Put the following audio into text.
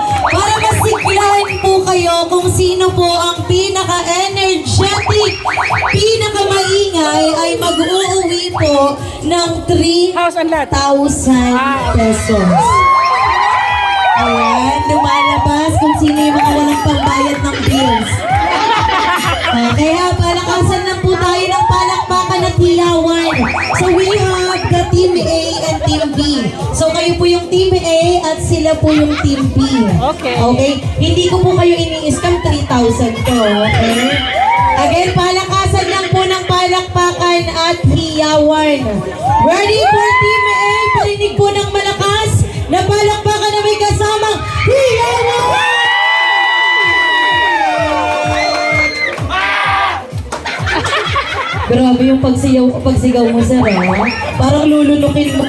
para masiglahan po kayo kung sino po ang pinaka-energetic, pinaka-maingay ay mag-uuwi po ng 3,000 pesos. Ayan, lumalabas kung sino yung mga walang pambayad ng bills. Kaya palakasan lang po tayo ng palakpakan at hiyawan. So we have the Team A and Team B. So kayo po yung Team A at sila po yung Team B. Okay. Okay? Hindi ko po kayo ini-scam, 3,000 to. Okay? Again, palakasan lang po ng palakpakan at hiyawan. Ready for Team A? Parinig po ng malakas na palakpakan na may kasamang hiyawan! Grabe yung pagsigaw mo, sir, ha? Parang lulunukin mo.